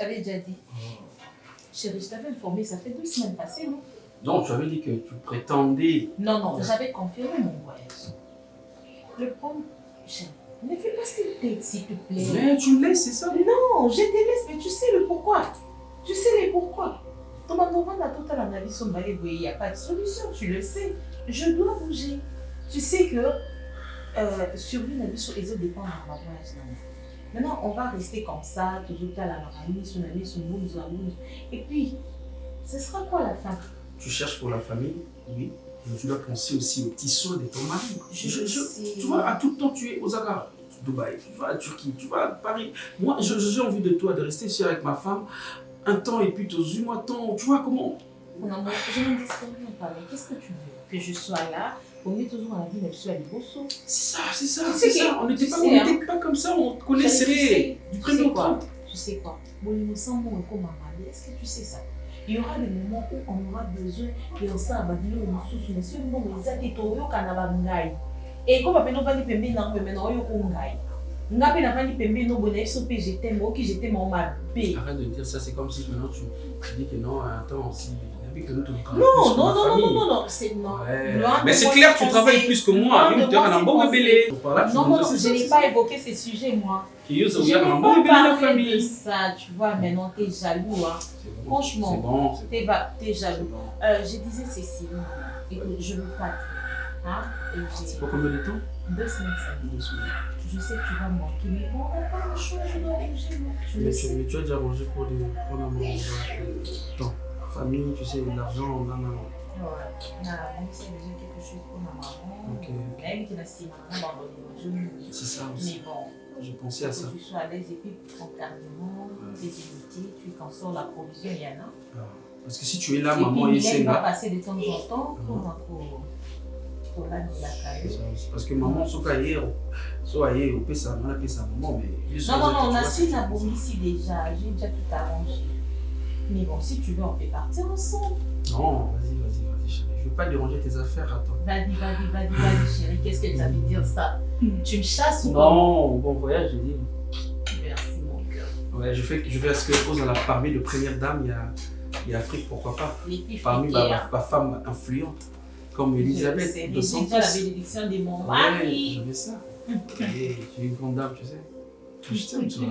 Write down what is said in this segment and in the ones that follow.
t'avais déjà dit. Chérie, je t'avais informé, ça fait 2 semaines passées, non? Donc, tu avais dit que tu prétendais... Non, j'avais confirmé mon voyage. Le problème, chérie, ne fais pas cette tête, s'il te plaît. Mais tu me laisses, c'est ça? Non, je te laisse, mais tu sais le pourquoi. Tu sais les pourquoi. Ton endroit n'a total analyse, il n'y a pas de solution, tu le sais. Je dois bouger. Tu sais que sur lui, les autres dépendent de ma voyage. Maintenant, on va rester comme ça, toujours à la mamie, son ami, son boum. Et puis, ce sera quoi la fin? Tu cherches pour la famille, oui. Mais tu dois penser aussi au tissu de ton mari. Tu vois, à tout temps, tu es aux Agar, Dubaï, tu vas à Turquie, tu vas à Paris. Moi, j'ai envie de toi, de rester ici avec ma femme un temps et puis tu moi temps. Tu vois comment? Non, moi, je ne dis pas, mais qu'est-ce que tu veux? Que je sois là, on est toujours à la vie, mais je suis à l'Ibosso. C'est ça. On n'était pas comme ça, on te connaissait du premier au 30. Tu sais quoi? Bon, il me semble comme maman. Est-ce que tu sais ça? Il y aura des moments où on aura besoin de ça, mais ce moment où ils ont toyo kanaba ngai. Et comme après nous va ni pembe na pembe na oyo ngai. Ngapi na vani pembe no bonnet so pe j'étais moi qui j'étais mon mabé. Arrête de dire ça, c'est comme si maintenant tu dis que non, attends, si non, c'est non. Ouais. Mais c'est clair, tu travailles plus que moi. Non, je n'ai pas évoqué ces sujets, moi. Je ne peux pas parler de ça, tu vois, maintenant t'es jaloux. Hein. Franchement, t'es jaloux. Je disais Cécile, écoute, je ne veux pas dire. Hein? C'est pas combien de temps? 2 semaines, ça. 2 semaines. Je sais que tu vas me manquer, mais bon, on n'a pas le choix, je dois bouger. Mais tu as déjà mangé pour temps. Famille, tu sais, l'argent, non. Ouais, on a déjà quelque chose pour ma maman. Ok. Elle qui m'a si maman, c'est ça aussi. Mais bon, je pensais à ça. Que tu sois à l'aise et puis encadrement, tes unités, tu qu'en sors la provision, il y en a. Parce que si tu es là, maman, et c'est là. Va passer de temps en temps pour la vie. Parce que maman, soit ailleurs, on peut ça, on a fait ça, maman, mais. Non, on a su la bombe ici déjà, j'ai déjà tout arrangé. Mais bon, si tu veux, on peut partir ensemble. Non, vas-y, chérie. Je ne veux pas déranger tes affaires, attends. Vas-y, chérie. Qu'est-ce que ça veut dire ça? Tu me chasses ou pas? Non, bon voyage, j'ai dit. Merci, mon cœur. Ouais, je vais à ce que je pose parmi les premières dames, il y a Afrique, pourquoi pas. Parmi ma femme influente, comme Elisabeth. C'est déjà la bénédiction de mon mari. Ouais, je veux ça. Allez, tu es une grande dame, tu sais. Je t'aime, toi.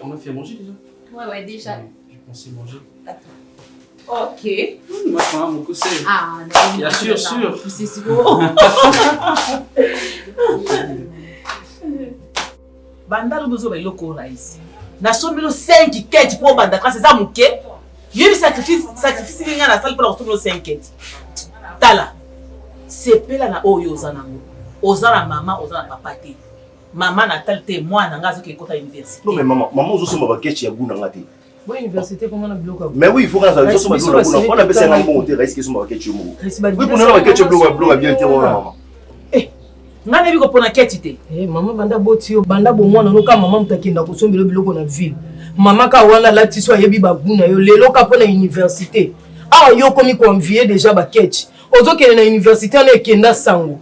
On a fait à manger déjà? Ouais, déjà. J'ai pensé manger. Ok. Moi, je prends mon coussin. Ah, non. Bien sûr. C'est sûr. Bandalo bozo ba iloko raisi. Na somelo 5 quêtes pour banda quand c'est ça muke. Yebi sacrifice ninga na salle pour somelo 5 quêtes. Tala. C'est pela na oyo zanango. Ozala mama, ozala papa te. Maman Natal te moi na ngazo ke kota université. Non mais maman zo soma ba quête ya buna ngati. Bon université comment na bloc. Mais oui, il faut que ça soma buna. On a besoin d'un bon hôtel, est-ce que soma ba quête mo. Oui, pour na ba quête bloc bien te maman. Ngana biko pona quête te. Maman banda boti yo banda bo mwana no ka maman mutakinda ko sombelo biloko na ville. Maman ka wana lati so yebi ba buna yo lelo ka pona université. Ah yo komi ko envier déjà ba quête. Ozo kele na université na ekenda sango.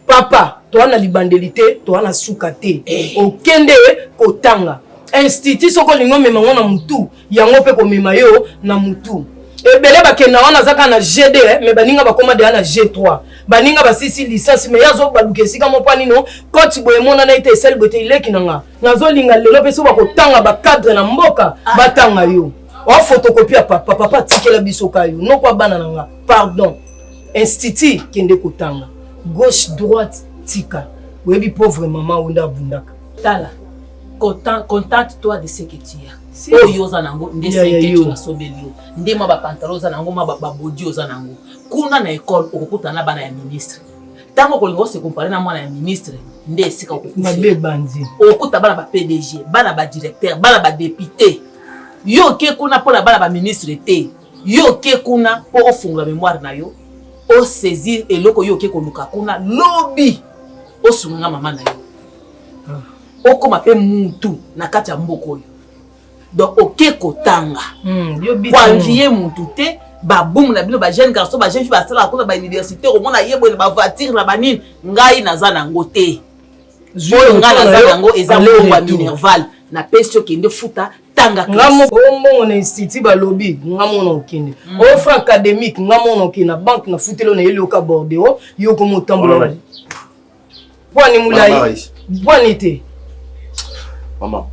Papa, toi na libandelité, toi na soukate. Okende kotanga. Institut soko lingo mema ngona mutu, yango pe ko mema yo na mutu. Ebele bakenda wana zaka na G2 mais baninga bakoma de na G3. Baninga basisi licence mais yazo baluke sika mo pani no, koti boye mona na ite sel bote ileki nanga. Nazo linga lelo pe so bakotanga ba cadre na mboka, batanga yo. O photocopie papa tikela bisoka yo. No kwa bana nanga. Pardon. Institut kende kotanga. Gauche, droite, tika. Webi pauvre maman onda bundaka. Tala. Contente-toi de ce que tu as. Oh yoza nango, nde seke tu la sobelio. Nde ma ba pantalon za nango, ma ba body oza nango. Kuna na école, okukuta na bana ya ministre. Tango kolingo se comparer na mwana ya ministre, nde esika okukuta. Mabe bandi. Okukuta bana ba PDG, bana ba directeur, bana ba député. Yo ke kuna pour la bana ba ministre te. Yo ke kuna pour ofunga mémoire na yo. O saisir eloko yo ke koluka kuna lobby o sunga mama na yo oko mape muntu na kati ya mboko yo donc oke kotanga kwa envier muntu te ba boum na bino ba jeune garçon ba jeune fille ba sala ko ba université au mona yebo na ba voiture na banine ngai naza nango te oyo ngai naza nango eza mbongo ya Minerval na pesi okende futa tanga ngamo omongo na institut balobi ngamo na okende offre académique ngamo na okende na banque na futelo na yeli oka Bordeaux yoko motambola bwani mulai bwani te maman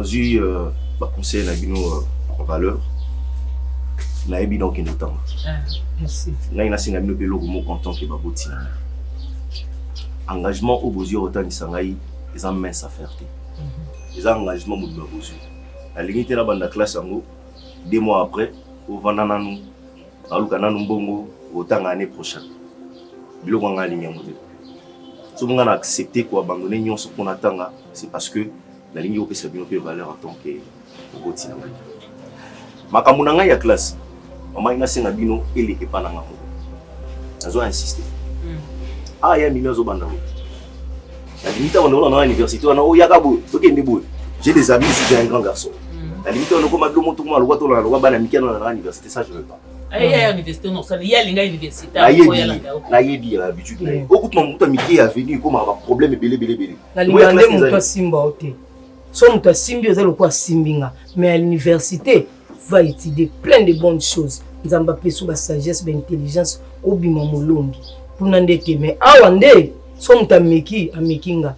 j'ai ma conseil na bino en valeur na ebi donc ene temps merci ngai nasinga bino pelo mo content ke baboti na engagement au bozio otanisa ngai eza mince affaire te eza engagement mo bozio alingi te na banda classe yango 2 mois après au vanda nanu aluka nanu mbongo otanga année prochaine biloko nga alingi yango te so nga na accepter ko abandonner nyonso pour natanga c'est parce que la ligne opesa bino pe valeur en tant que boti na ngai makambo na ngai ya classe maman ina singa bino ele epana nga mo azo insister ya mino zo banda la limite on est à l'université on a oyaka bo okende bo j'ai des amis je suis un grand garçon la limite on ko madlo monto ko to la loi bana mikano na université ça je veux pas ya université non ça ya linga université na yebi ya habitude na okutuma muta miki a venu comme un problème belé la limande muta simba oté so muta simbi ozalo kwa simbinga mais à l'université va étudier plein de bonnes choses nzamba peso ba sagesse ba intelligence obima molongi puna ndete mais awa nde so muta meki amekinga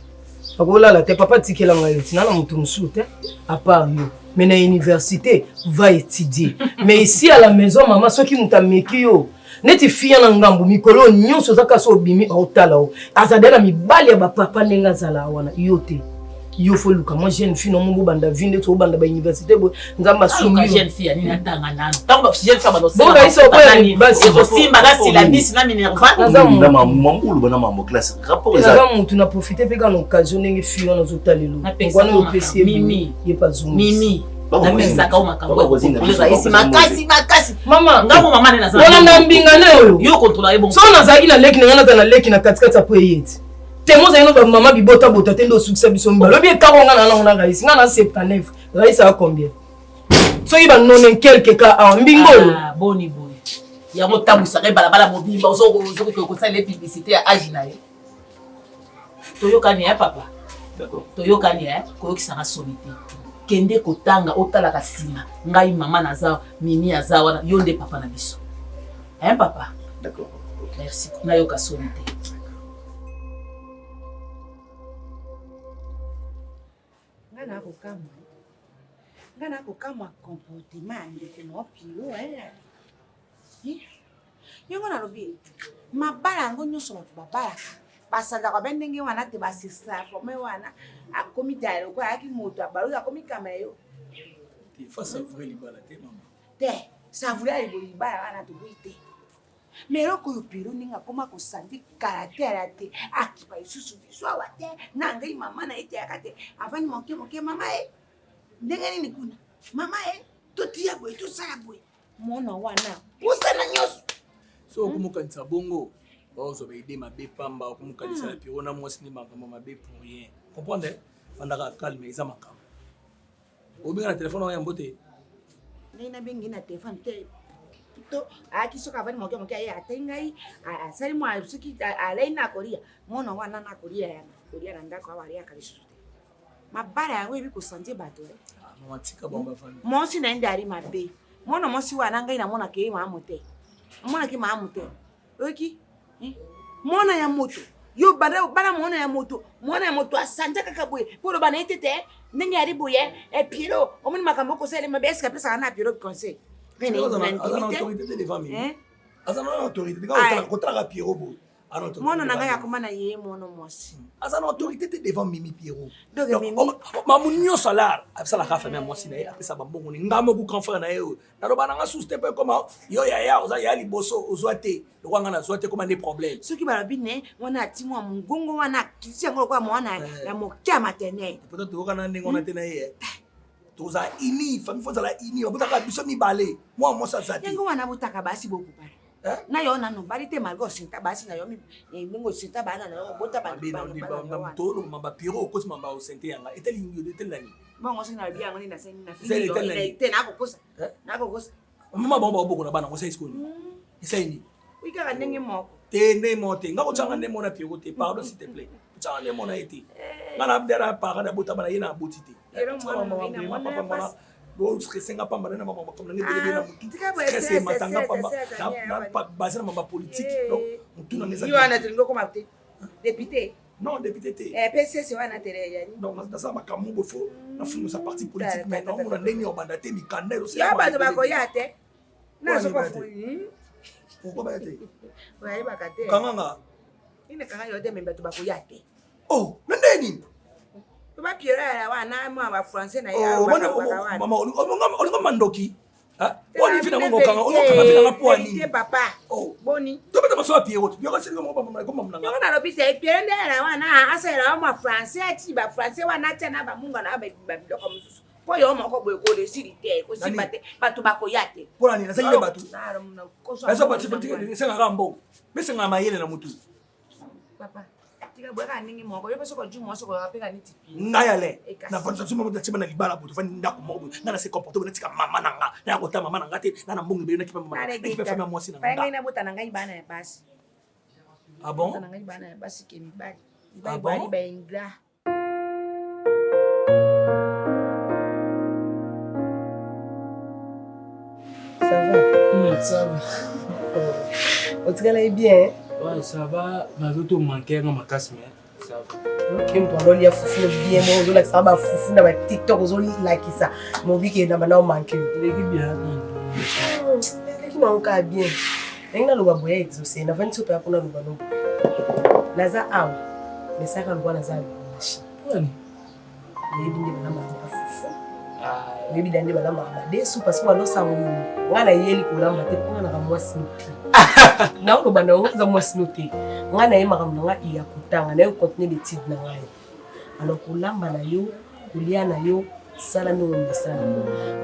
akola la te papa tikela ngai tina na mutu musute à part yo mais na université va étudier mais ici à la maison maman soki muta meki yo neti fia na ngambu mikolo nyonso zaka so bimi otala o azadela mibali ya ba papa nenga zala wana yote yo faut luka moi jeune fille no mo banda vinde to banda ba université bo nzamba sumi jeune fille ni natanga nana tango jeune fille ba bon ba iso ko basi ko simba ga silabisi na minerva na mamulu bana mambo classe rapport eza za mutu na profiter pe kana occasion ngi fille na zotalelo ngwana yo pesi mimi ye pas zumi mimi na pesa ka makambo makasi mama ngamo mama na za wala ndambinga nayo yo contrôler bon so na zaki na leki na na leki na katikati po yeti temo za ino maman bibota bota tendo succès biso mbalo bi karonga na raisi ngana 79 raisi a combien so iba non quelque cas a mbingolo boni ya motabu sare balabala mobimba ozo ko sa les publicités à aginaye toyokani ya papa d'accord toyokani ya ko kisanga solité kende kotanga otala ka sima ngai mama naza mimi azawa yo nde papa na biso papa d'accord merci na yo ka solité ngana kokama comportement ndeke mo pilo yongo na lobi mabala yango nyonso bato babalaka basalaka bendenge wana te basisa forme wana akomi dalo ko ayaki moto abalo akomi kamera yo fa savourer libala te mama te savourer libala wana tokoyi te mais eloko oyo pilo ndenge akoma kosandi karatere te akipa lisusu biso awa te na ngai mama na ye te yaka te avandi moke mama ye ndenge nini kuna mama ye totia boye tosala boye mwana wana posana nyonso so okomokanisa bongo ozwa baide mabe pamba okomokanisa na piro na mwasi ni makambo mabe pour rien comprendre bandaka calme eza makambo obenga na telefone oyo yambo te ndenge nabengi na telefone te to ayaki soki avandi moke aye atei ngai asali mwa soki alei na kolia mwana wana na kolia na ndako awa aliaka lisusu te mabala yango ebi kosanje bato mwasi na ye nde ali mabe mwana mwasi wana ngai namonaka ye maamu te amonaki maamu te oyoki mwana ya moto yo bana mwana ya moto asanja kaka boye mpo loba na ye te te ndenge ali boye epilo omoni makambo okosala mabe eske apesaka na pilo conseil mwana na ngai akoma na ye mwana mwasi aza na autorité te devant Mimi Pierrot mamu nyonso alar abisalaka famille ya mwasi na ye apesa bambongo ni ngamo bukan frère na ye oyo naloba nanga susu te mpe koma yo yaya oza ya liboso ozwa te lokwa nga nazwa te koma nde problème soki balobi ne wana atimwa mongongo wana akisi yango lokwa mwana ya moke ya maternel peut-être tokokana ndenge wana te na ye toza ini famille fo zala ini babutaka biso mibale mwa mwasi aza te yango wana botaka basi bokupana na yo nano bali te malgo sinta basi na yo mingo sinta bana na yo bota ba tolo mamba piro okosi mamba osente yanga eteli nani bongo sina bi yango ni na seni na fili yo te na kokosa mama bomba oboko na bana ko sai skoni esaini wika ka ndenge moko te ne mote ngako changa ne mona piro te pardon s'il te plaît changa ne mona ete ngana abdara para da bota bana yena botite Yero mwana mwana bon stressé nga pamba na mama comme na ngebe na mutu stressé matanga pamba na basé na mama politique donc mutu na ngeza yo ana tringo ko mate député non député té PCC wana tere yani donc na ça makamu bofo na fumu sa parti politique maintenant on a ndeni obanda té mikandelo c'est ya bato bakoya te na so ko fu pourquoi ba té ouais bakate kanganga ine kanga yo te memba to bakoya te oh ndeni ba piera wana ma français na ya mama olinga mandoki boni fina ngo kanga olokanga fina nga poani te papa boni to beta maso apie wote yo kasi ngo mama ko mama nga na lopite piera ndela wana asela ma français ati ba français wana tena ba munga na ba biloko mususu po yo moko boye ko le silite ko sibate bato bakoyate pola ni na sengile bato na ko so esa parti politique senga rambo besenga mayele na mutu papa bweka ningi moko yo peso ko jumo so ko apeka ni tipi ngayale na fanza suma mota chima na libala boto fani ndako moko na se comporter na tika mama nanga na ko ta mama nanga te na mbongi be na kipa mama na kipa fami mwasi na ngai na bota nanga ibana ya basi ah bon nanga ibana ya basi ke mi bali bali ba ingra ça va on te gala bien ouais ça va malgré tout manquer dans ma casse mais ça va kim to alo lia fufu bien mo zo la ça ba fufu na ba TikTok zo like ça mon bi ke na ba na manquer il est bien qui manque bien nina lo ba boya exaucer na vani sopa kuna lo ba no naza aw mais ça quand on naza machine ouais yebi ndi ba na ba fufu yebi dande ba na ba desu parce que walo sango ngana yeli kulamba te ngana ka mwasi na o bana o za mwasi note ngana ye makambo nga iya kutanga na yo continuer l'étude na ngai alors kulamba na yo kulia na yo sala no mesana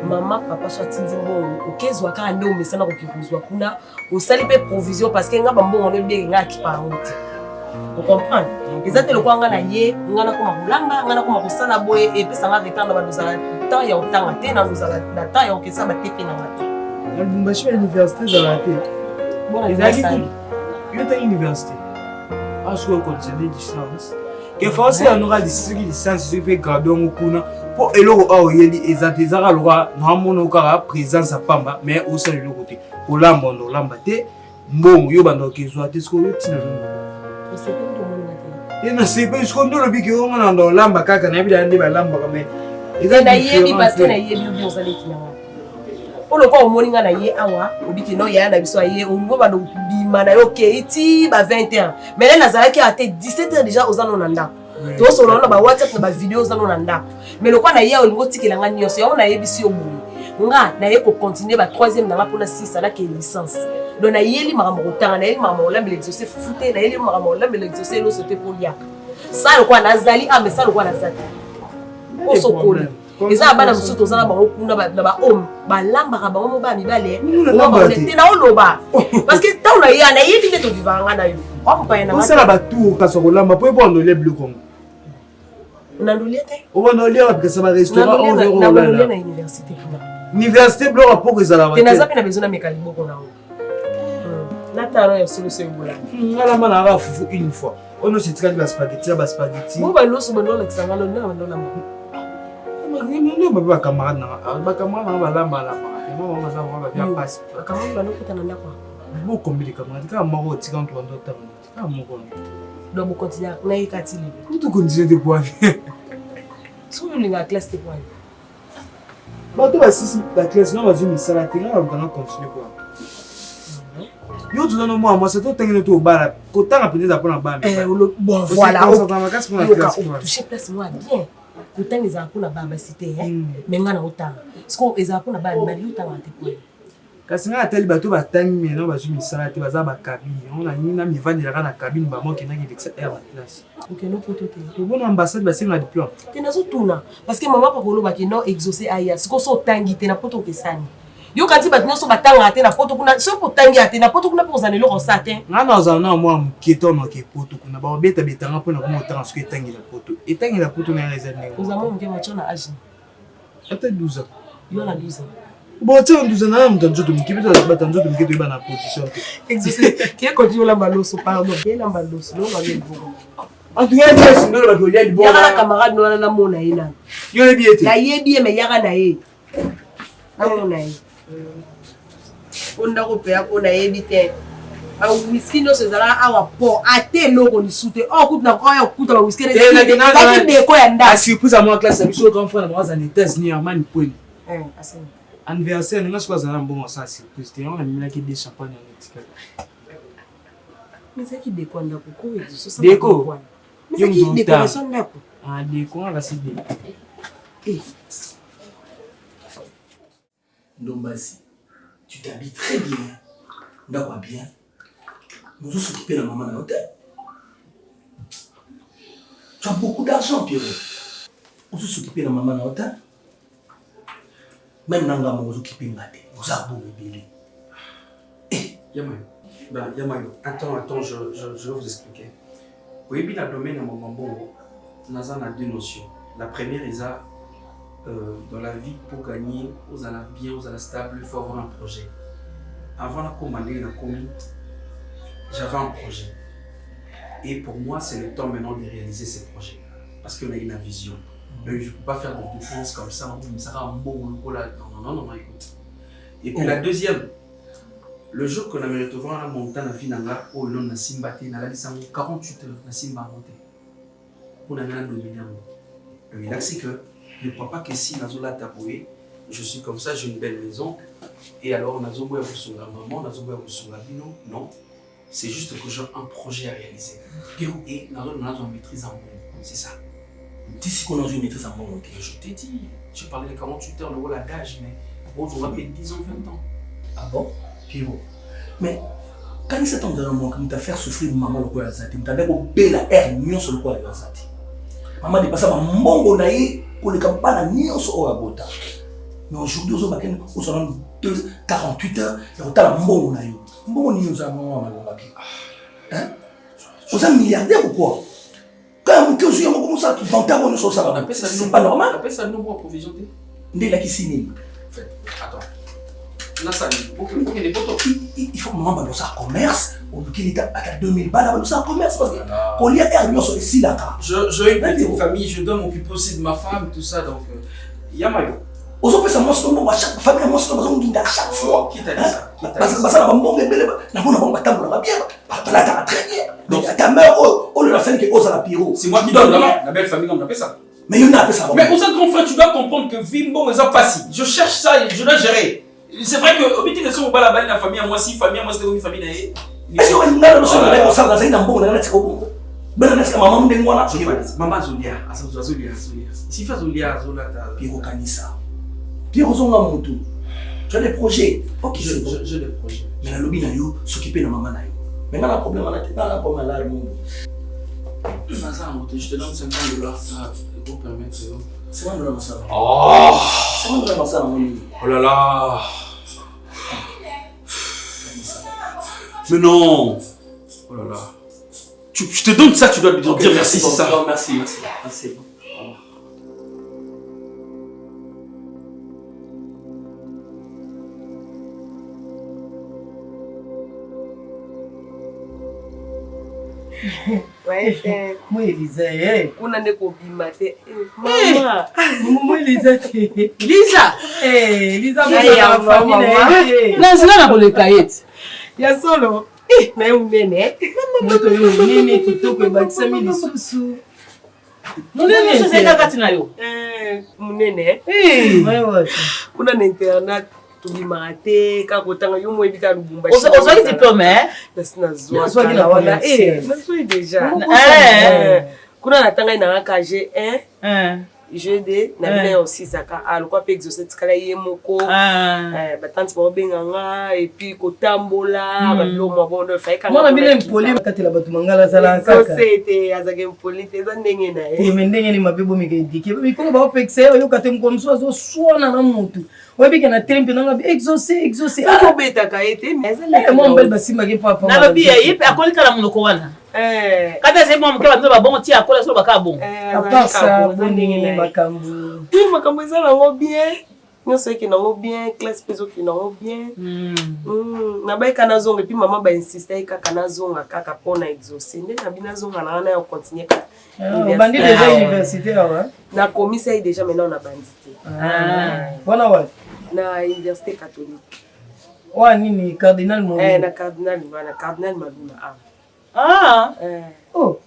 mama papa so atindi mbongo okezwa ka ndo mesana ko kikuzwa kuna osali pe provision parce que nga bambongo no bien nga kipango te vous comprenez ezate lo kwanga na ye ngana ko makulamba ngana ko makusala boye et puis sanga retard ba dozala temps ya otanga te na dozala na temps ya okesa ba tepe na ngata la Lubumbashi à l'université de la tête bon anniversaire yo ta université à ce qu'on continue distance que forcément on aura des séries de sciences je vais graduer au kuna pour eloko a oyeli ezate zara lwa na mono ka présence à pamba mais au sein de côté pour lamba ndo lamba te mbongo yo bando kezwa te sko yo tina on sait tout le monde et na c'est pas ce qu'on doit le biki on a ndo lamba kaka na bida ndi ba lamba comme na yebi parce que na yebi bien ça les kinanga pour le ko moninga na ye awa obiki no ya na biso ye ongo ba do bima na yo ke iti ba 21 mais là nazala ki a été 17h déjà aux anonanda to so na ba WhatsApp na ba vidéo aux anonanda mais le ko na ye olingo tikela nga nyoso ya na ye bisi yo boye nga na ye ko continuer ba 3e na pour na 6 ala ke licence donc na ye li makambo kotanga na ye makambo la exaucer fouté na ye li makambo la exaucer lo sauter pour ya ça le ko nazali mais ça le ko nazali o so kole eza bana musuto zana bango kuna na ba homme balamba bango mo ba mibale o te na oloba parce que tant na ya na yebi te to vivanga na yo o mpa na on sala ba tour ka so kolamba po bo no le bleu kongo on andolie te o bo no le parce que ça va restaurant 11 € na na université kuna université bleu rapport que ça la te na zapi na besoin na mekalibo kona o na taro ya solution bola ngala mana ra fufu une fois on no sitika ba spaghetti mo ba loso ba no lexanga no na ndo na mo non ba camarade na ba lamba maman maza ba bien passe camarade ba no kutana ndako bo combien de camarades ka mako tika nto ndo ta ka moko do mo continuer na ikati libre tout continuer de quoi so yo linga classe te quoi ba to ba sisi la classe non ba zumi sala te nga ba continuer quoi yo tu donnes moi c'est tout tengene to bala ko tanga peut-être pour na ba bon voilà on va casser pour la classe toucher place moi bien autant les apôtres na baba cité mais ngana autant parce que les apôtres na baba bali autant te quoi kasi nga atali bato batangi mais non bazwi misala te baza ba cabine on a ni na mi vandi la cabine ba moki na ki dexa air la classe OK no poto te to bon ambassade ba singa diplôme te nazo tuna parce que maman papa lo ba ki non exaucer aya siko so tangi te na poto ke sani yo kanti ba nyonso batanga te na poto kuna so po tangi ate na poto kuna pour za lelo sa te nga na za na moi mketo no ke poto kuna ba beta betanga pona ko motanga so ke tangi la poto etangi la poto na les années aux amons mke machona âge peut-être 12 ans yo na 12 ans bon tu 12 ans na mtanzo to mkibi to ba tanzo to mketo ba na position te exaucer qui continue la baloso pardon qui la baloso no ba le bogo En tout cas, c'est nous le bateau bon. Yaka camarade no na mona ina. Yo le billet. La yebi me yaka na ye. Na mona ye. Onda ko pe akona yebi te. A whisky no se zala awa po ate loko ni sute. O kutu na ko ya kutu ba whisky. Na de ko ya nda. A surprise à moi classe, je grand frère moi en États-Unis en man point. Asen. Anniversaire, nous sommes dans un bon ça surprise. On a mis là qui des champagne en étiquette. Mais ça qui déco ndako ko ezo ça. Déco. Mais ça qui décoration ndako. Ah déco on va se dire. Ndombasi, tu t'habilles très bien. Ndako bien. Nous allons s'occuper de la maman dans l'hôtel. Tu as beaucoup d'argent, Pierrot. Nous allons s'occuper de la maman dans l'hôtel. Même Nanga, nous allons s'occuper de la maman. Nous allons bébé. Eh, Yamayo, attends, je vais vous expliquer. Oui, puis la domaine à mon bon, nous avons deux notions. La première est dans la vie, pour gagner, vous allez bien, vous allez stable, il faut avoir un projet. Avant de commander la commune, j'avais un projet. Et pour moi, c'est le temps maintenant de réaliser ce projet. Parce qu'on a une vision. Donc, je ne peux pas faire de dépenses comme ça. Ça sera un bon là. Non, écoute. Et puis la deuxième, le jour qu'on a mis retrouvé à la montagne, où on a simbaté, on a 48 heures, on a simbaté. On a dominé. Donc, il a dit que je ne crois pas que si on a tapoué, je suis comme ça, j'ai une belle maison. Et alors, on a besoin de la maman, on a besoin de la bino. Non, c'est juste que j'ai un projet à réaliser. Et on a une maîtrise en bon. C'est ça. D'ici qu'on a une maîtrise en bon. Je t'ai dit, je parlais de 48 heures, le rôle à d'âge, mais bon, on va mettre 10 ans, 20 ans. Ah bon? Pierrot. Mais quand il s'est entendu dans mon cas, faire souffrir maman le quoi à Zati, tu as dit la air nion sur le quoi à Zati. Maman dit pas ça, maman on a eu pour les campagnes nion sur le bota. Mais aujourd'hui, on s'en 48 heures, et on a la maman on a eu. Maman on a eu ça, maman on a eu. Hein? Vous êtes milliardaire ou quoi? Quand on suis comme ça, tu vends ta bonne sur ça. C'est pas normal. On appelle ça nous pour provisionner. Ndé la qui signe. En fait, attends. Là, ça il faut que maman balance un commerce. Au lieu qu'il est à 2000 balles, balance un commerce. Parce que quand il y a Hermione sur ici, là. Je écoute une famille, je dois m'occuper aussi de ma femme, tout ça. Donc, Yamayo. Aux autres, ça monstre à chaque famille, à monstre à chaque fois. Qui t'a dit ça? Parce que ça va m'embonner, la bonne va bien. Là, t'as très bien. Donc, ta mère, oh, la scène qui ose à la pyro. C'est moi qui donne la belle famille, on appelle ça. Mais il y en a appelé ça. Mais au sein de grand frère, tu dois comprendre que Vimbo est pas si. Je cherche ça et je dois gérer. C'est vrai que, au biti de son, on va la balle, la famille à moi, si famille à moi, c'est une famille d'ailleurs. Est-ce qu'on a le son de la ça, dans un bon, dans un bon. Ben, est-ce que maman me dit moi maman Zolia, Zolia. Si fait Zolia, Zola, Pierrot Kanissa. Pierrot Zonga Moto. Tu as des projets. Ok, j'ai des projets. Mais la lobby n'a eu, s'occuper de maman n'a eu. Mais là, le problème, là, le monde. Je te donne $50, ça pour permettre. C'est moi de ça. Oh! C'est moi de ça, mon ami. Oh là là! Mais non! Oh là là! Je te donne ça, tu dois me dire merci, c'est ça. Merci. Moi Elisa kuna ndeko bima te mama moi Elisa te Lisa Lisa ya famille na zina na koleka yeti ya solo na unene moto yo nini kitoko ebakisami lisusu munene so seka kati na yo munene kuna na internat tubimaka te kaka kotanga yo moyebi kaka Lubumbashi ozwaki diplôme nazwaki na wana nazwaki déjà kuna natanga na KG 1 G2 na bina ya osisaka alokwa mpe exaucé tikala ye moko batanti baobenganga epuis kotambola babilo mwa bondo efayekanga bino mpoli bakatela bato mangala azala kaka ete azaki mpoli te eza ndenge na ye me ndenge ni mabe bomika edike mikolo baopekisa ye oyoka te mokomosu azoswana na motu oyebike na tere mpe nanga exaucé soki obetaka ye te mwa mbali basimbaki mpo apa nalobi ye mpe akolikala monoko wana kati azali mwa moke bato babongo ti akola solo baka bongo apasa boni makambo makambo eza nango bien Nous c'est qui n'ont bien, classe peso qui n'ont bien. Na ba kana zonga puis maman ba insister ka kana zonga kaka pona exaucer. Na bina zonga na continuer ka. On bandit déjà universitaire hein. Na commissaire déjà maintenant on a bandité. Bona wa? Na université catholique. Wa nini cardinal mo? Na cardinal Maluma. Oh.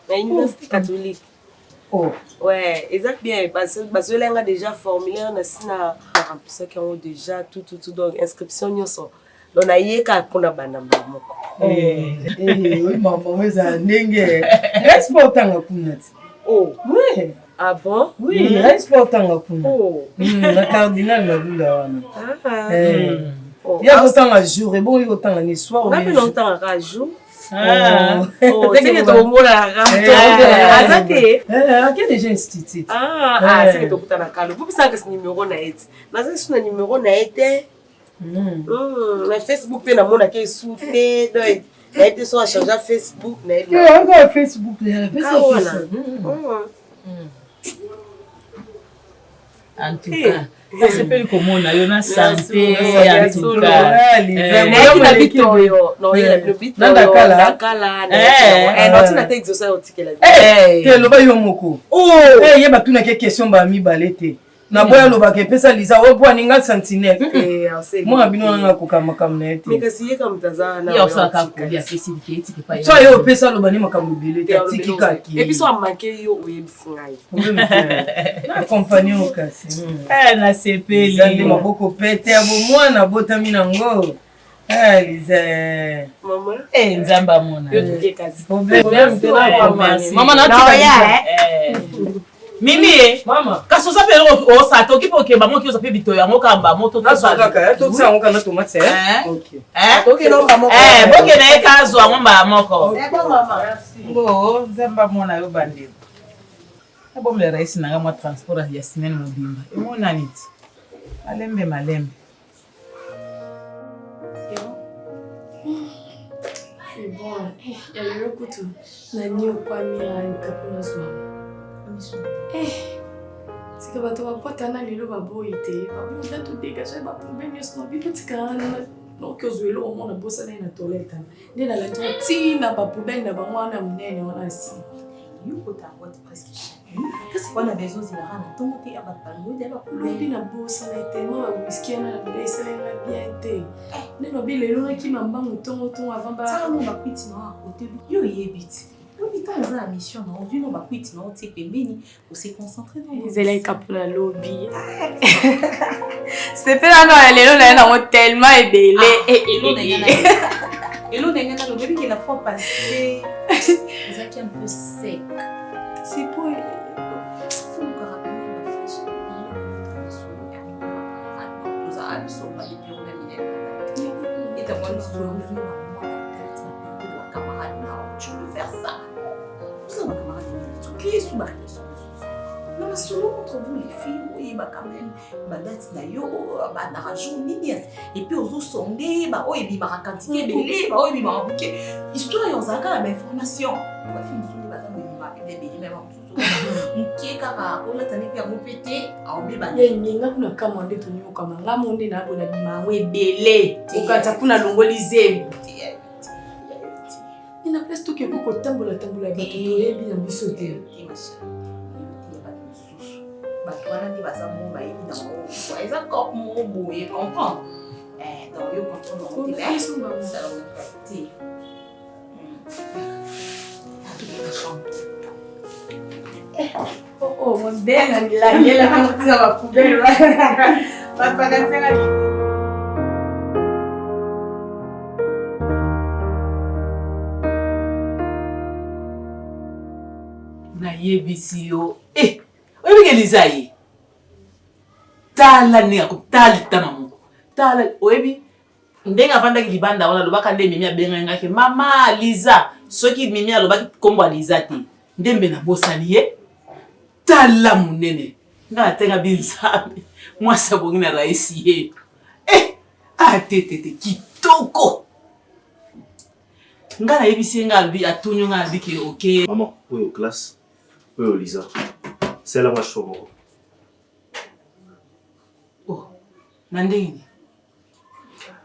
Na université catholique. Oh. Ouais, exact bien parce que là on a déjà formulaire na sina remplir qui ont déjà tout donc inscription nyoso. On a yeka pona banamba moko. Oui maman mais ça ndenge. Exportanga kunati. Oh. Oui. Ah bon? Oui, exportanga kunati. Oh. Na cardinal Malula wana. Oh. Il y a autant à jour et bon il y a autant à soir. On a plus longtemps à jour. Oh, c'est que ton mot là. Quel déjà institut? C'est que tu as un calme. Vous savez que ce numéro n'a été. Mais ce numéro n'a été. Mais Facebook, tu as mon accueil sous tes. Il a été sur à changer Facebook. Il y a encore Facebook. En tout cas. Ça s'appelle comment on a une santé en tout cas. Il habite non, il habite dans Dakala. Non, tu n'as pas exaucé au ticket là. Eh, le bayo moko. Oh, eh, yeba tuna ke question ba mi balete. Na boya lo ba ke pesa liza o bo ninga sentinelle. Moi abino nga kokama kamnete. Mais kasi ye comme tazana. Il y a ça ka ko ya spécifique ti pa. So yo pesa lo ba ni makambo bilete tiki kaki. Et puis so manqué yo oyebisingai. Na compagnon kasi. Na sepeli. Zandi maboko pete abo mwana botami nango. Liza. Maman. Nzamba mona. Yo tuke kasi. Problème te na Maman na tu Mimi, mama. Kaso sa pelo o sa to ki poke ba mo ki o sa pe bito ya mo ka ba mo to na so kaka to tsa ngo kana tomate OK. To ke no ba mo boke na e ka zo ngo ba mo ko. C'est bon mama. Bo, Nzamba mona yo bandelo. Abo mle raisi na ngamo transport ya semaine mobimba. E mo naniti. Malembe. C'est bon. Il y a eu beaucoup de nani au pamia et kapuna zwa. C'est que bato bapotana lelo baboite. Baboite tout dégager ba poubelle sur na bibi tikana. Donc ozwelo au monde bossa na toilette. Nde na la tina ba poubelle na ba mwana munene wana si. Yuko ta boîte presque chaque. Qu'est-ce qu'on a besoin de la rana ton te abatalo de la Lobi na bossa na tellement ba whisky na la sala na bien te. Nde no bi lelo na ki mamba mutongo ton avant ba. Ça on va quitter na côté yo yebiti. Oui, quand on a la mission, on dit non, bah, quitte, non, tu sais, béni, on s'est concentré dans les élèves pour la lobby. C'était là, non, elle est là, tellement ébélé. Et l'autre, le bébé qui la fois passée, c'est un peu sec. C'est pour. Faut nous rappeler la fraîche. Nous avons sont pas des pions de et t'as pas le sourire. Tu peux faire ça. Vous avez ma camarade qui est sous ma question. Non, mais selon entre vous les filles, oui, bah quand même, bah date d'ailleurs, bah n'arrangeons ni et puis aux autres sondés, bah oh et puis bah quantité belé, bah oh et puis bah ok. Histoire on a quand même information. Ma fille me sourit bah ça me va et belé même en tout. Ok car on a tenu faire mon pété, on bé bah. Yé ninga kuna commandé tout nous comme là mon dé na bona bima we belé. Ukata kuna longolize. Il n'a pas tout que pour tambola bateau et bien bisoté. Batuana ni basa mo ba ini na mo. Eza kop mo boye comprendre. Donc yo comprendre on dit ça on pratique. Oh mon belle la yela kama tia ba poubelle. Ba pagatse la na yebisi yo oyebi Eliza ye tala ni akutali tama moko tala oyebi ndenge avandaki libanda wana lobaka nde mimi abengangaki mama Liza soki mimi alobaki kombo ya Liza te ndembe na bosani ye tala munene nga atenga binzambe mwasa bongi na raisi ye atetete kitoko nga na yebisi nga albi atunyo nga albi ke ok maman oyo classe oyo Liza c'est la moi chomo oh Nandini.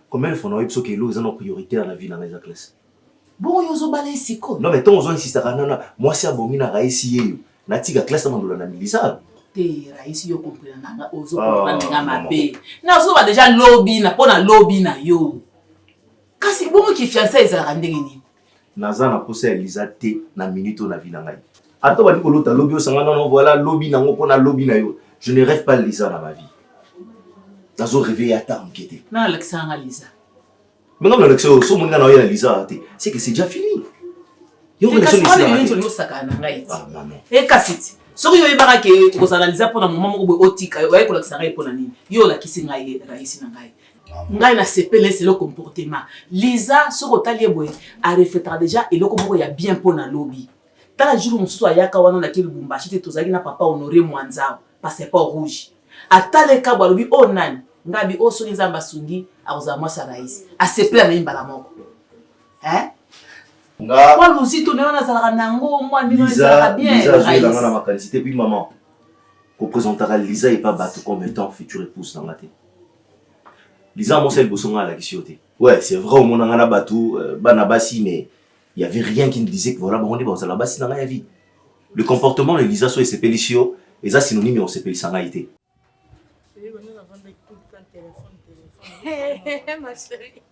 Combien de fois on a eu ce qui est une priorité dans la vie dans les classes? Bon, yo zo balé siko. Non mais ton zo insiste kanana, moi c'est abomina raisi yeyo. Na tika classe mandola na milisa. Te raisi yo comprendre nanga ozo comprendre nga mabe. Na zo ba déjà lobby na pona lobby na yo. Kasi bon ki fiancé ezala ndenge ni. Naza na posa Elisa te na minute na vie na ngai. Ato ba diko lota lobby osanga non voilà lobby nango pona lobby na yo. Je ne rêve pas Lisa dans ma vie. Nazo réveiller à ta enquête. Na Alexandra Lisa. Mais non, l'élection, si on a Lisa, c'est que c'est déjà fini. Il y a une élection ici. Ah, maman. Et Kassiti. Si vous avez dit que vous analysez pour un moment où vous avez dit que vous avez dit que vous avez dit que vous avez dit le comportement. Lisa, si vous avez dit que vous avez déjà et le y a bien pour la lobby. Tant le jour où vous avez dit que vous avez dit que vous avez dit que vous avez dit que papa honoré Mwanzao, passeport rouge. À tel cas, vous avez dit que vous avez ngabi oso nizamba sungi akoza mwasa rais aseple na imba la moko nga kwa luzito ne wana zalaka nango mwa ndino zalaka bien Lisa zo na makanisité puis maman ko présentera Lisa et pas battre comme étant future épouse dans la tête. Lisa mon seul bosonga la kisioté. Ouais, c'est vrai au monde ngana batu bana basi mais il y avait rien qui me disait que voilà bon on est dans la basi dans la vie. Le comportement de Lisa so et ses pellicio et ça synonyme on s'est pelissanga été. Ma chérie.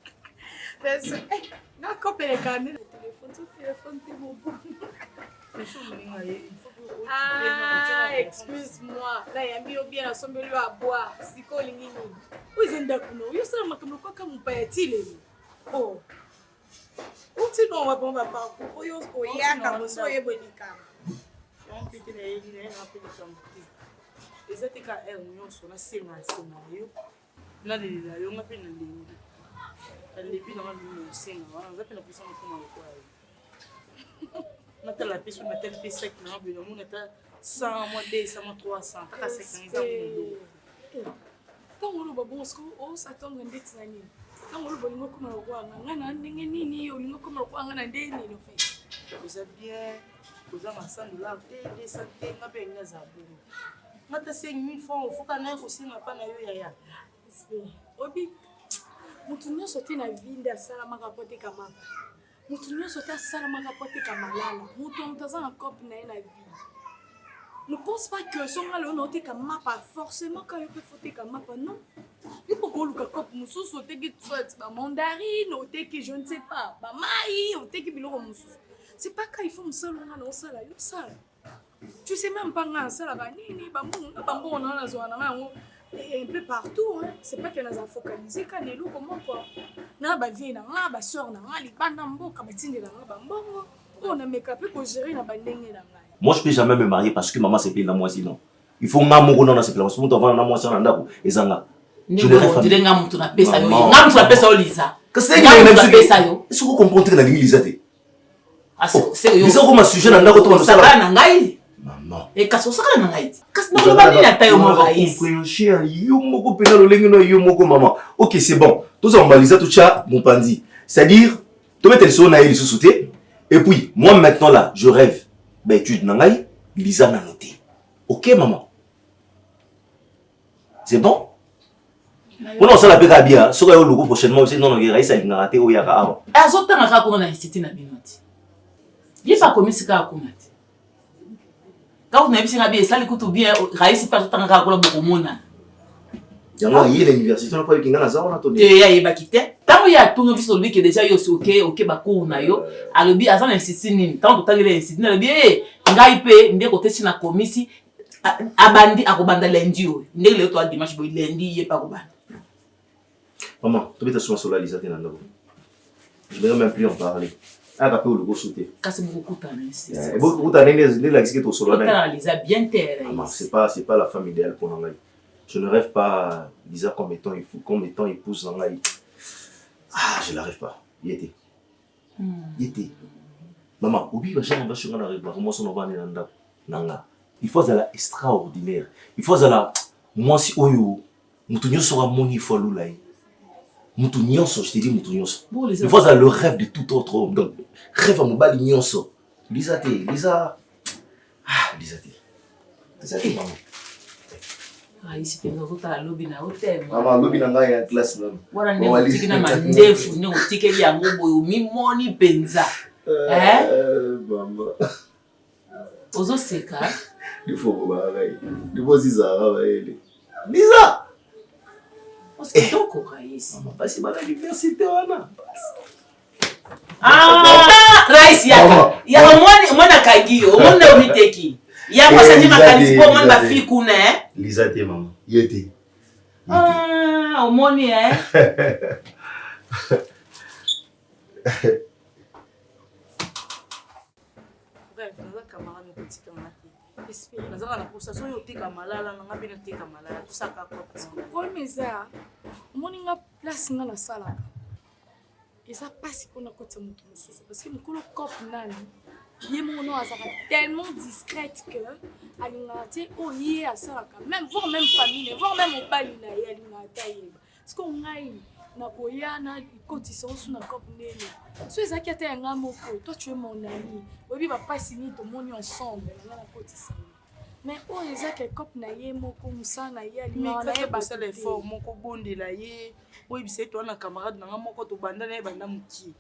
Ah, excuse-moi. Là, il y a mis au bien à son milieu à boire. C'est quoi les nini? Où est-ce que nous? Où est-ce que nous sommes comme petit? Oh. Où est-ce que nous avons pas par où est-ce que y a comme ça et bonica? On peut te dire il y a un peu de temps. Les autres cas elles nous sont assez scénario. Là les là on a fait une ligne. Les puis dans le scénario, on a fait la puissance comme quoi. On a la piste, on a tel piste sec, on a 100, 200, 300, 450 ans. Quand on a bon, on s'attend à des années. Quand on a bon, on a on a des nini, on a des nini. Vous êtes bien, vous avez un sang de là, des santé, on a bien des abonnés. On a 5000 francs, il faut qu'on ait aussi un pan à yaya. Obi, mutunyo sote na vinda sala makapote kama. Mutunyo sote sala makapote kama lala. Mutunyo taza en cop na vie. Ne pense pas que son malo noté comme mapa forcément quand il peut foutre comme mapa non. Il faut qu'on le cop musu sote qui soit ba mandarine, noté que je ne sais pas, ba mai, noté que biloko musu. C'est pas quand il faut musalo na no sala, yo sala. Tu sais même pas nga sala ba nini ba mbongo na zo na ngo. Et un peu partout, hein. C'est pas que nous avons focalisé quand nous comment quoi. Na ba vie na nga ba sœur na nga li bana mboka batindi na nga ba mbongo. On a mécapé pour gérer na ba ndenge na nga. Moi je peux jamais me marier parce que maman c'est pile dans moi sinon. Il faut ngamu na c'est place. Mutu avana na moi ça ndako ezanga. Je ne rêve pas. Tu ngamu tu na pesa yo. Ngamu tu na pesa yo Lisa. Que c'est que pesa yo. Est-ce que vous comprenez la ligne Lisa te? Ah c'est yo. Lisa comme sujet na ndako to na sala. Na ngai. Maman. Et kaso saka na ngai. Kasi na ba ni na tayo mo raïs. Compréhension yo moko pena lo lengi no yo moko maman. OK, c'est bon. Tous on balisa tout ça mon pandi. C'est-à-dire tu mets tel son na il sous-souté et puis moi maintenant là, je rêve. Ben tu n'angai Lisa n'a noté. OK maman. C'est bon? On ça la peka bien. So yo logo prochainement aussi non non Raïs a ngaraté o yaka avant. Azotanga ka ko na institut na binoti. Il pas commis ce ka ko nati. Quand vous n'avez pas bien, ça les coûte bien, Raïs pas tout le temps pour beaucoup de monde. Il y a l'université, on a pas eu qu'un hasard, on a tourné. Il y a quitté. Tant qu'il y a tout le monde qui est déjà ok, bakou na yo. Alors bien, azan insisté ni. Tant que tu as insisté, na bien, ngaipe, ndé côté si na commissi, abandi akobanda lundi yo. Ndé le toi dimanche boy lundi yé pas kobanda. Maman, tu veux sur la Lisa t'es je vais même plus en parler. Ah, capé le go sauter. Casse beaucoup de temps. Et beaucoup d'années les la qui est au solo là. Lisa bien terre. Maman, c'est pas la femme idéale pour nous. Je ne rêve pas Lisa comme étant épouse dans la. Ah, je la rêve pas. Il était. Maman, oublie va jamais sur la rêve. Comment son va nanga. Il faut aller extraordinaire. Il faut aller moi si oyo. Mutunyo sera moni folou là. Mutunyo so, je te dis mutunyo so. Il faut aller le rêve de tout autre homme. Donc rêve à mon bal nyonso. Lisa. Ah, Lisa te maman. Raïs penza kotala lobi na hotel. Mama lobi na ngai ya classe là. Wana ndeko otiki na mandefu ndeko otikeli yango boye omimoni penza. Mama. Ozoseka. Il faut kobarai. Il faut zizara baele. Liza. Oske toko Raïs. Mama pasi ba l'université wana. Raïs yaka. Ya mwana kagio, mwana omiteki. Ya kwa sanje makanisi po mwana ba fille kuna Liza te mama. Yete. Omoni Bref, naza camarade no kotika mati. Esprit, naza na posa so yo tika malala na ngabi na tika malala tout ça ka quoi. Problème eza omoni nga place nga na salaka. Eza pasi mpona kotisa moto mosusu parce que mokolo cope nani ye mongo azaka tellement discrète que alingaka te oyo ye asalaka même voire même famille voire même mobali na ye alingaka te ayeba parce que ngai nakoya na kotisa osu na cope ndenge so ezalaki ata yanga moko toi tu es mon ami oyebi bapasi nini tomoni ensemble nanga na kotisa mais oyo ezaka cope na ye moko mosala na ye alingaka na ye basala effort moko bondela ye oyebisa ete wana camarade nanga moko tobanda na ye banda mokie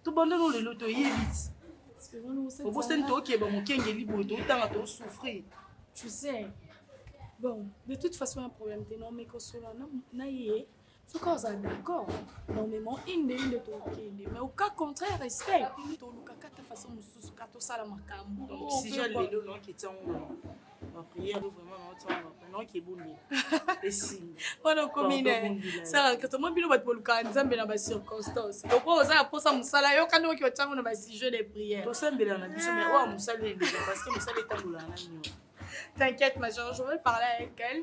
tobanda no lelo toyebi obosani tokeba mokengeli boye totanga tosouffrir. Tu sais, bon, de toute façon, il y a un problème. Non, mais quand cela n'a yé, ce qu'on est d'accord. Non, mais mon inde de ton kende. Mais au cas contraire, respect. Ton lucas ta façon de sous kato salama kambo. Donc si j'ai le dos non qui tient ma prière vraiment non qui est bon. Et si. Wana komine. Ça quand moi bilo bat boluka nzambe na ba circonstance. Donc on za posa musala yo kando ki otanga na ba sujet de prière. To sembela na biso mais wa musala parce que musala etangola na nyo. T'inquiète ma genre, je vais parler avec elle.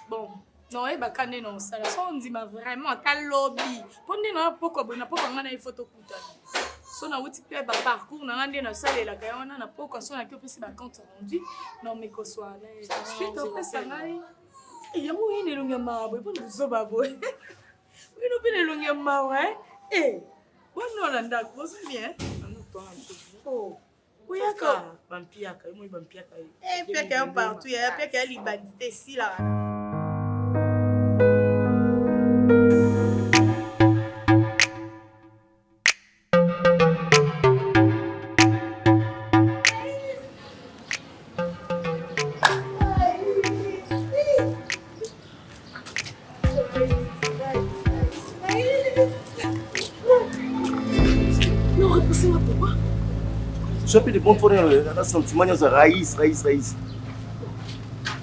Bon, non, elle va canner non ça. Ça on dit ma vraiment ta lobby. Pondé na poko bona poko ngana il photo kuta. So na wuti pe ba parcours na ngande na salle la kayona na poko so na kiope si ba compte rendu. Non mais ko soit là. Suite au fait ça ngai. Il y a moyen de longue mabo, bon zo babo. Oui no pene longue mabo hein. Eh. Bon non la ndako, c'est bien. Oh. Oui, d'accord. Bampiaka, moi bampiaka. Eh, piaka partout, il y a piaka libadité ici là. Non, repoussez-moi pourquoi? Je suis de bon pour un sentiment de raïs.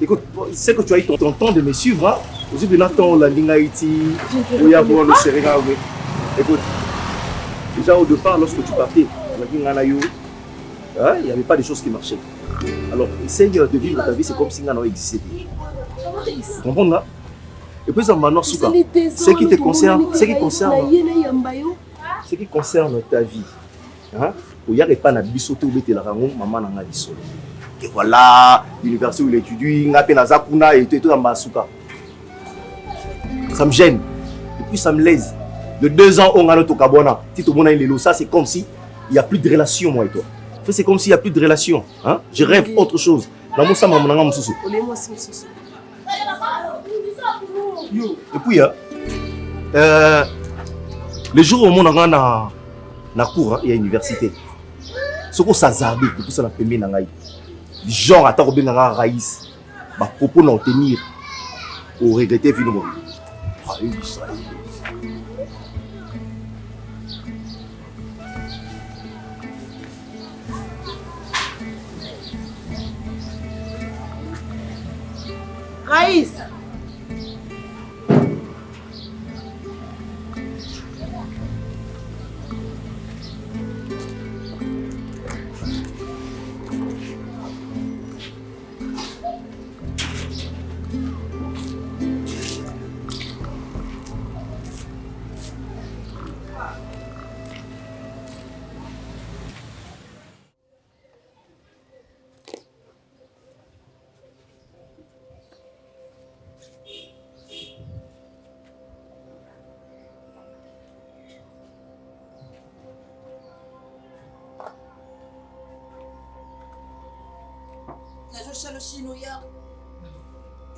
Écoute, c'est que tu as eu ton temps de me suivre. Hein? Aujourd'hui, de temps, la ligne Haïti, où il y a le Sénégal. Écoute, déjà au départ, lorsque tu partais, il n'y avait pas de choses qui marchaient. Alors, essaye de vivre ta vie, c'est comme si on existait. Tu comprends là? Et puis, maintenant, ce qui te concerne, ce qui concerne ta vie, hein? Il n'y a pas de bisoté ou de la rangon, maman n'a pas de. Et voilà, l'université où il étudie, il a peine à Zakuna et tout en Basuka. Ça me gêne. Et puis ça me lèse. De 2 ans, on a notre cabana. Si tout le monde a une ça, c'est comme si il n'y a plus de relation, moi et toi. En fait, c'est comme s'il n'y a plus de relation. Hein? Je rêve autre chose. Dans mon sang, maman n'a pas de. Et puis, le jour où on a na cours, il y a une université. Ce qu'on s'azarde, pour ça, on a permis d'engager. Genre, à t'arrober dans la raïs, ma propos n'en tenir au regretter finalement. Raïs!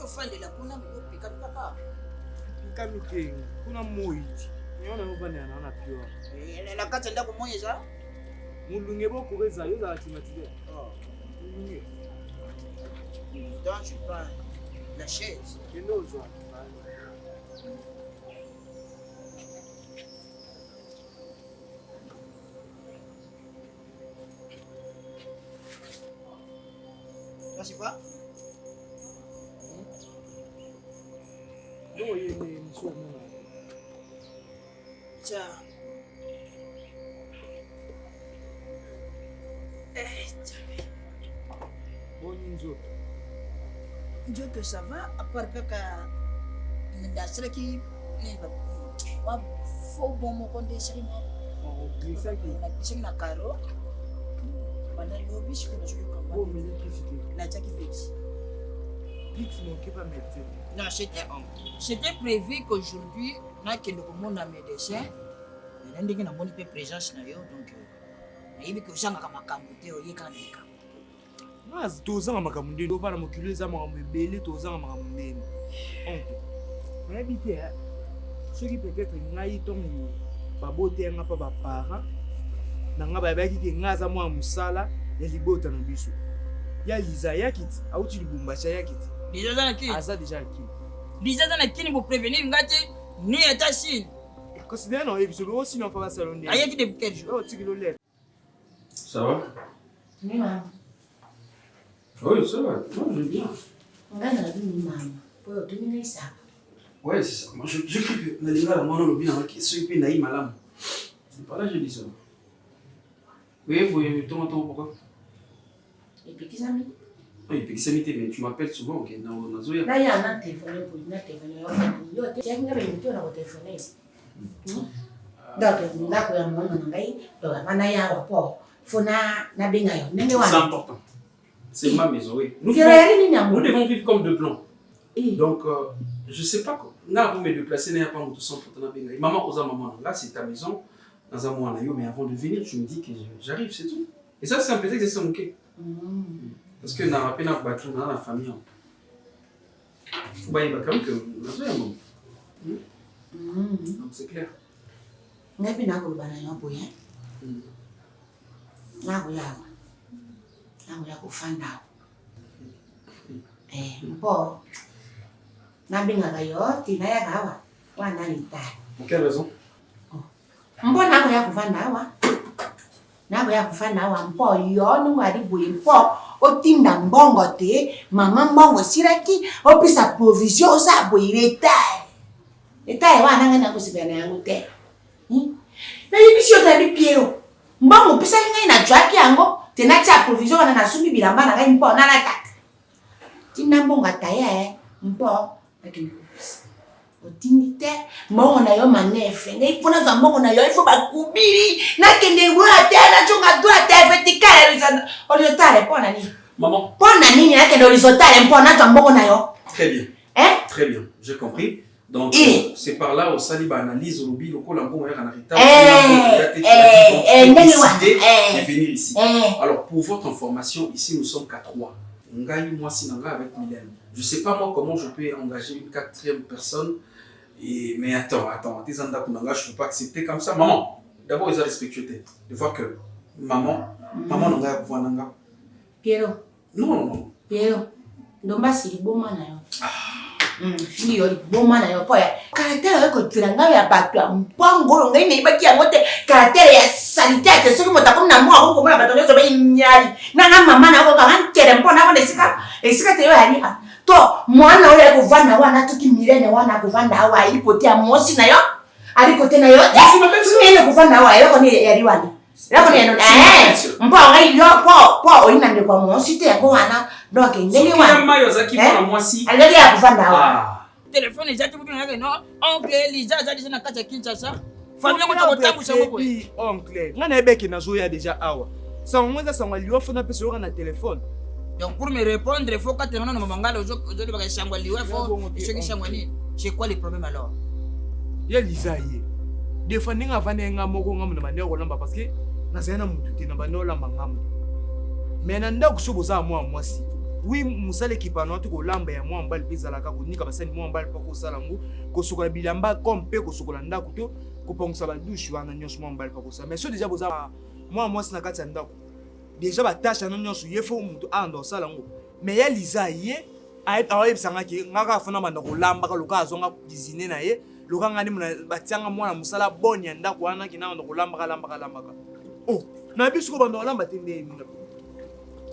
ofandela kuna mopika papa. Kamike, kuna moiti. Niona ngobana na pio. La kati ndako moye za. Mulunge bokureza yo za climatiseur. Mulunge. Donc je prends la chaise. Kendo zo. Ça c'est quoi? Non, il y a une chose. Tiens. Bon nzo. Njoto ça va à part kaka ndasira ki ne ba wa fo bon mo konde shiri mo. On glissa qui. Na kishiri na karo. Bana lobi shi kuna shuru kama. Bon électricité. Na chaki fixe. Fixe mon qui pas mettre. Non, c'était prévu qu'aujourd'hui, na kendo ko mona médecin. Na ndenge na moni pe présence na yo donc na yibi ko shanga kama kambote oyeka ndika. Mas tozanga makambo ndeni ovana mokilo eza makambo ebele tozanga makambo ndeni onke nayebi te soki peut-être ngai ntongo babotenga mpa baparent na ngai bayebaki ke ngai aza mwana mosala ya libota na biso ya liza yaki ti auti libumbashi ayaki ti aza deja akini liza aza na kini boprevenir ngai te ni eta chine considère na oyebi soki osina mpa basalo ndeni ayaki depuis quel jour otikili olere Ça va? Oui, maman. Oui, ça va. Non, je vais bien. Ouais, c'est ça. Moi, je cru que Nalinga, la mono, le bien, qui est super naïf, madame. C'est pas là que je dis ça. Oui, oui, pourquoi? Et puis, qui amis? Oui, puis c'est mais tu m'appelles souvent, ok? Non, Zoya. Là, il y a un téléphone pour une téléphone. Yo, tu as une téléphone au téléphone. Donc, là, quand on c'est important. C'est ma maison, oui. Nous devons vivre comme deux plans. Donc, je ne sais pas quoi. Là, vous me déplacez, il n'y a pas de tout pour maman, maman, là, c'est ta maison. Dans un mois, mais avant de venir, je me dis que j'arrive, c'est tout. Et ça, c'est un plaisir que c'est mon quai. Parce que dans la peine, dans la famille, il faut bien que donc, c'est clair. Pour quelle raison? Otinda mbongo te, mama mbongo siraki, opisa provision sa boy retard. Retard wana ngana kusibana yangu te. Na yibisho ta bi Piero. Mbongo pisa ngai na jwaki yango, tena cha provision wana na sumi bilamba na ngai mpo na la tata. Tinda mbongo ataya mpo lakini otindi te mbongo na yo manefe ngai pona za mbongo na yo ifo bakubiri na kende ngura te na chunga dura te vertical horizontale pona nini maman pona nini na kende horizontale pona za mbongo na yo très bien très bien j'ai compris donc c'est par là au saliba analyse au lobby local en bon en retard de venir ici alors pour votre information ici nous sommes qu'à 3 ngai moi sinanga avec Mylène je sais pas moi comment je peux engager une 4e personne. Mais attends, tes je ne peux pas accepter comme ça. Maman, d'abord, ils ont respecté. De voir que maman n'a pas vu. Piero. Non. Piero, ndomba si bon mana yo. Fili yo bon mana yo po ya. Caractère ko tiranga ya batu mpongo ngai ne ibaki ya mote caractère ya sanitaire que soki motako na mo ko mona bato nyoso ba nyali. Na mama na ko kan tere mpona ko esika te yo ali. To mwana ole kuvanda wana tuki Mylène wana kuvanda awa ilipotea mosi na yo alikote na yo ene kuvanda awa yo koni yali wana lako ni eno mpo ngai yo po oina nde kwa mosi te ko wana donc ngeli wana kama yo zaki kwa mosi alele ya kuvanda awa telefone zati bubi ngake no oncle Liza zati na kata Kinshasa famille ko to tangu sango ko oncle ngana ebeki na zo ya déjà awa sango ngeza sango liwa fona pesa yo na telefone. Donc pour me répondre, il faut que tu aies un mangala aujourd'hui parce que changwa liwa fo ce qui changwa ni. C'est quoi le problème alors? Ya Liza ye. Des fois ninga vana nga moko ngamu na mane ko lamba parce que na zena mutu te na bana olamba ngamu. Mais na ndako so boza moi mwasi. oui musale kipano to ko lamba ya mwa mbali peza la ka ko nika basani mwa mbali pa ko sala ngo ko sokola bilamba kompe ko sokola ndako to ko pongsa ba douche wana nyonso mwa mbali pa ko sala mais so déjà boza mwa mwasi na kati ya ndako déjà ba tâche na nyonso yefo mutu ando sala ngo mais ya liza ye aye bisanga ki ngaka fana banda ko lamba ka loka azonga cuisiner na ye loka ngani muna batianga mwana musala bonya ndako wana kina ndo ko lamba ka oh na biso ko banda lamba tende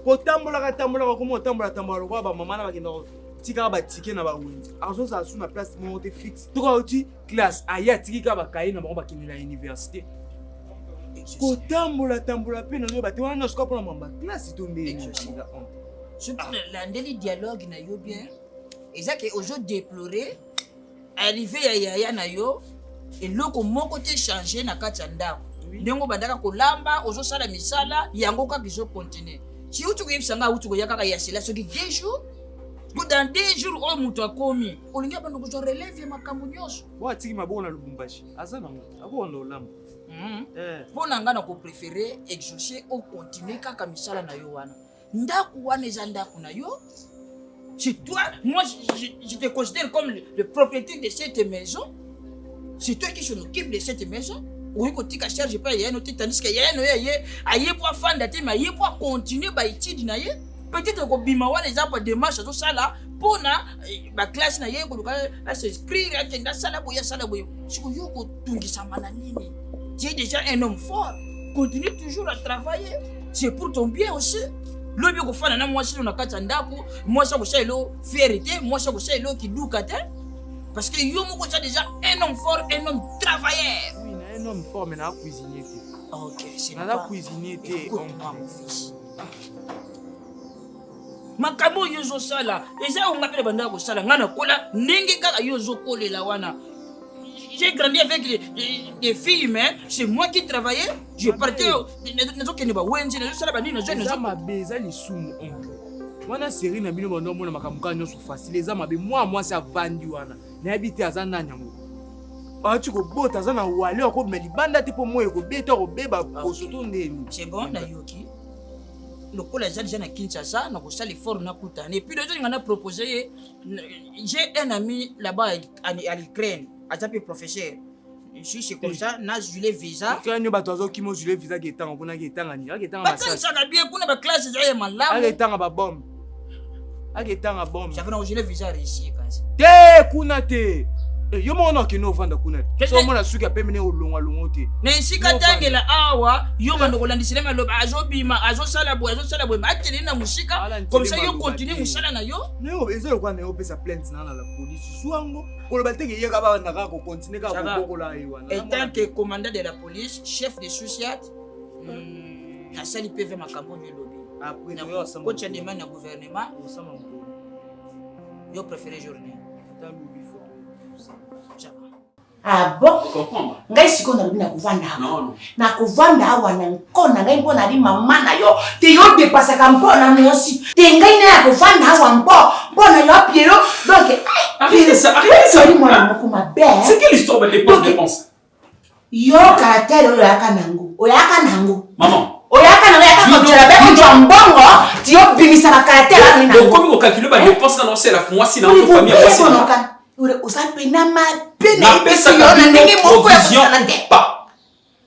ko tambola ko tambola ko ba mama na bakenda tika ba tike na ba wenzi azo sa su na place monte fixe to ka uti classe aya tika ba kai na ba kinela université ko tambola pe na yo ba te wana sko pour mamba classe to ndé je landeli dialogue na yo bien ezaki ojo déplorer arrivé ya na yo eloko moko te changer na kati ya ndako ndenge bandaka kolamba ozo sala misala yango kaka izo continuer si utu ko yebisanga utu ko yakaka ya sela soki 2 jours dans 2 jours o mutu akomi olinga bando ko relève makambo nyonso wa tiki maboko na Lubumbashi azana ngo ako ndo lamba pona nga na ko préférer exaucer au continuer kaka misala na yo wana ndaku wana eza ndaku na yo. C'est toi, moi je te considère comme le propriétaire de cette maison. C'est toi qui s'en occupe de cette maison. Oui, quand tu charges pas, il y a un autre, tandis qu'il y a un autre, pour faire des mais il y a pour continuer à étudier. Peut-être que Bimawa les a pas démarche tout ça là pour la classe na yé à s'inscrire à la salle pour y salle pour si vous yo tungi samana nini. Tu es déjà un homme fort. Continue toujours à travailler. C'est pour ton bien aussi. Le bien qu'on fait na moi si on a kata ndako, moi ça ko elo fierté, moi ça ko elo kiduka te. Parce que yo moko déjà un homme fort, un homme travailleur. Oui, un homme fort mais na cuisinier. OK, c'est na cuisinier te mon fils. Makamo yozo sala, eza on appelle banda ko sala ngana kola ndenge kaka yozo kolela wana. J'ai grandi avec des filles, mais c'est moi qui travaillais. Je partais, nazo kene ba wenje, nazo sala bandi nazo nazo mabeza lisumu oncle. Wana série na bino bando mona makamuka nyonso facile, eza mabe moi c'est avandi wana. Na habité azana nyango. Tu ko bota azana wale ko melibanda te po moyo ko beta ko beba ko soto ndeni. C'est bon na yoki. Le collège déjà na Kinshasa, na ko sali fort na kutane. Et puis le jour on a proposé, j'ai un ami là-bas à l'Ukraine. Azapi professeur. Je suis comme ça, na Jules visa. Quand nous bateau qui mo Jules visa qui est en kuna qui est en ani, qui est en massage. Ça va bien kuna ba classe za malamu. Qui est en ba bombe. Qui est en bombe. Ça va na Jules visa réussi kasi. Te kuna te. Yo mo na kino vanda kuna. So mo na suki apemene olonga longote. Na sika tangela awa, yo bando kolandisela maloba azobima, azosala boy. Mateli na musika. Comme ça yo continue musala na yo. No, ezelo kwa na yo pesa plainte na la police. Suango koloba te ke yeka ba na ka ko continue ka ko bokola yiwana. Étant que commandant de la police, chef de société, na sali PV makambo ni lobi. Après yo sama ko tchandema na gouvernement, sama mko. Yo préféré journée. Ah bon? Comprends? Ngai siko na bina kuvanda. Non. Na kuvanda awa na nkona ngai mbona ali mama na yo. Te yo dépasser ka mbona mosi. Te ngai na kuvanda awa mbona yo Piero. Donc arrête ça. C'est quelle histoire de dépense? Yo caractère oyaka nango. Maman. Oyaka nango tu la tu mbongo. Tu yo bimisa ka caractère nango. Donc comment on calcule ba dépense dans c'est la moi si dans notre famille voici. Usapena mapena pesa ndenge moko ya pas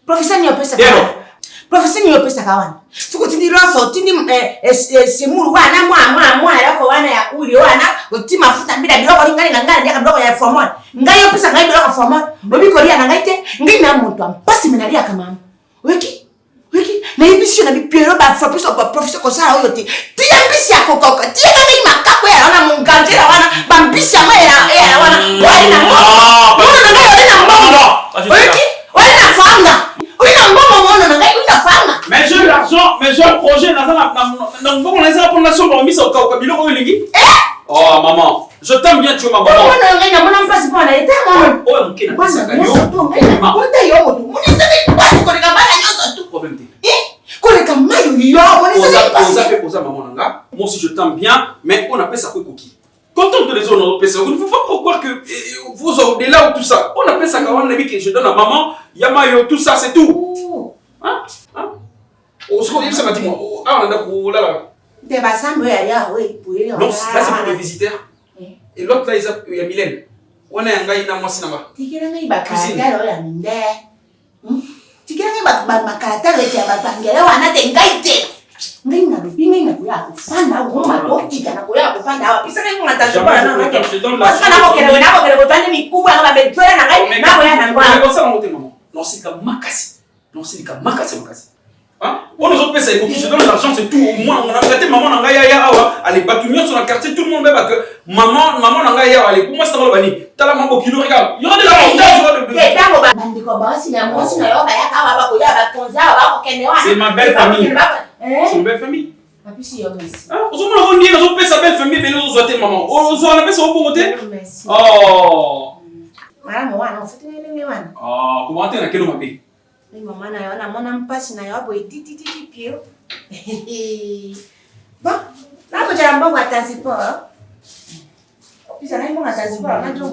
professeur ni opesa kawana tukutindi roso tindi semuru wana mwa yako wana ya uri wana uti mafuta bila biloko lingani na ngana ndia biloko ya formol ngai opesa ngai biloko formol bobi kolia na ngai te ngai na muntu ampasi menalia kama wiki na ibisio na bipiero ba professeur kosa oyo te ti ambisi akokoko ti kama imakapo ya wana munganjira wana bambisi ama ya wana wali na mbona na ngai na mbona wali na fanga wali na mbona na ngai na fanga mais j'ai l'argent mais j'ai un projet na mbona unaweza prendre la somme mise au biloko lingi oh maman je t'aime bien tu maman mbona ngai na mbona mpasi bwana ete mama oh mkina pesa kanyo mbona yo mutu munisa basi ko likabana nyoso tu problème te koleka mayo yo posa maman nanga moi aussi je t'aime bien mais on appelle ça quoi coquille quand on les autres on appelle ça il ne faut pas croire que vous au-delà ou tout ça on appelle ça quand on a dit que je donne à maman yamayo tout ça c'est tout hein on se connaît ça m'a dit moi ah on a là T'es pas ça, mais oui, oui. Non, là c'est pour les visiteurs. Et l'autre là, il y a Mylène. On est un gars, il a moi, c'est là-bas. Tu sais qu'il y a un caractère, il y a un minde. Tu sais qu'il y a un caractère, il y a un bangere, on a des gaïtés. Ngai na lupi ngai na kuya kufanda ngoma botika na kuya kufanda pisa ngai ngata jaba na ngake parce que na ko kele tani mikubwa ngaba betwela na ngai na kuya na ngwa ko sa ngote maman non c'est comme makasi hein on nous on paie ça je donne l'argent c'est tout moi on a traité maman na ngai ya awa allez batunyo sur la quartier tout le monde va que maman na ngai ya allez pour moi c'est dans le bani tala mambo kilo regarde il y aura de l'avantage de tango bandi ko basi na mosi na yo ba ya ka ba ko ya ba tonza ba ko kene wana c'est ma belle famille. C'est une belle famille. Ah, puis si, merci. Ah, on a fait sa belle famille, mais nous avons maman. On a fait ça au bon côté. Merci. Oh. Madame, on fait une wana. Oh, comment tu as quel homme bé? Maman na yo na mona mpasi na yo boy titi pio. Bon, là ko jara mbongo transport. Puis ça na mbongo transport na jo.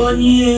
Onye